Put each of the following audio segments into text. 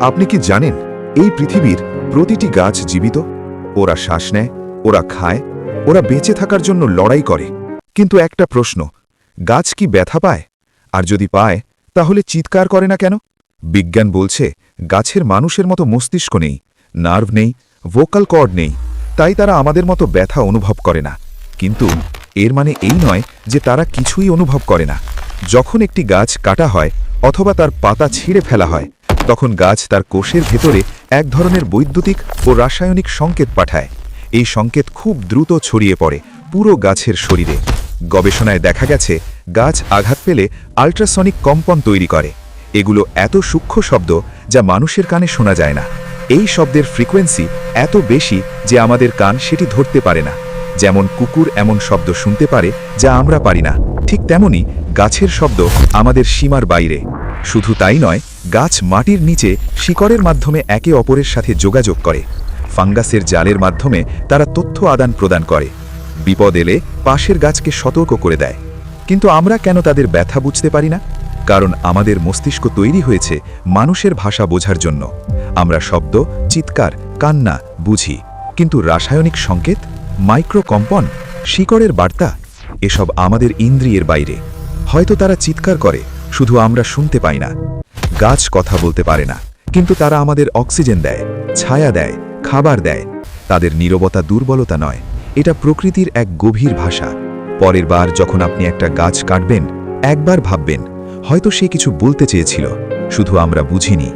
আপনি কি জানেন এই পৃথিবীর প্রতিটি গাছ জীবিত? ওরা শ্বাস নেয়, ওরা খায়, ওরা বেঁচে থাকার জন্য লড়াই করে। কিন্তু একটা প্রশ্ন, গাছ কি ব্যথা পায়? আর যদি পায় তাহলে চিৎকার করে না কেন? বিজ্ঞান বলছে গাছের মানুষের মতো মস্তিষ্ক নেই, নার্ভ নেই, ভোকাল কর্ড নেই, তাই তারা আমাদের মতো ব্যথা অনুভব করে না। কিন্তু এর মানে এই নয় যে তারা কিছুই অনুভব করে না। যখন একটি গাছ কাটা হয় অথবা তার পাতা ছিঁড়ে ফেলা হয়, তখন গাছ তার কোষের ভেতরে এক ধরনের বৈদ্যুতিক ও রাসায়নিক সংকেত পাঠায়। এই সংকেত খুব দ্রুত ছড়িয়ে পড়ে পুরো গাছের শরীরে। গবেষণায় দেখা গেছে গাছ আঘাত পেলে আল্ট্রাসনিক কম্পন তৈরি করে। এগুলো এত সূক্ষ্ম শব্দ যা মানুষের কানে শোনা যায় না। এই শব্দের ফ্রিকোয়েন্সি এত বেশি যে আমাদের কান সেটি ধরতে পারে না। যেমন কুকুর এমন শব্দ শুনতে পারে যা আমরা পারি না, ঠিক তেমনি গাছের শব্দ আমাদের সীমার বাইরে। শুধু তাই নয়, গাছ মাটির নিচে শিকড়ের মাধ্যমে একে অপরের সাথে যোগাযোগ করে। ফাঙ্গাসের জালের মাধ্যমে তারা তথ্য আদান প্রদান করে। বিপদ এলে পাশের গাছকে সতর্ক করে দেয়। কিন্তু আমরা কেন তাদের ব্যথা বুঝতে পারি না? কারণ আমাদের মস্তিষ্ক তৈরি হয়েছে মানুষের ভাষা বোঝার জন্য। আমরা শব্দ, চিৎকার, কান্না বুঝি, কিন্তু রাসায়নিক সংকেত, মাইক্রোকম্পন, শিকড়ের বার্তা এসব আমাদের ইন্দ্রিয়ের বাইরে। হয়তো তারা চিৎকার করে, শুধু আমরা শুনতে পাই না। গাছ কথা বলতে পারে না, কিন্তু তারা আমাদের অক্সিজেন দেয়, ছায়া দেয়, খাবার দেয়। তাদের নীরবতা দুর্বলতা নয়, এটা প্রকৃতির এক গভীর ভাষা। পরের বার যখন আপনি একটা গাছ কাটবেন, একবার ভাববেন হয়তো সে কিছু বলতে চেয়েছিল, শুধু আমরা বুঝিনি।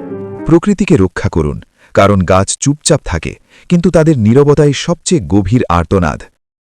প্রকৃতিকে রক্ষা করুন, কারণ গাছ চুপচাপ থাকে, কিন্তু তাদের নীরবতাই সবচেয়ে গভীর আর্তনাদ।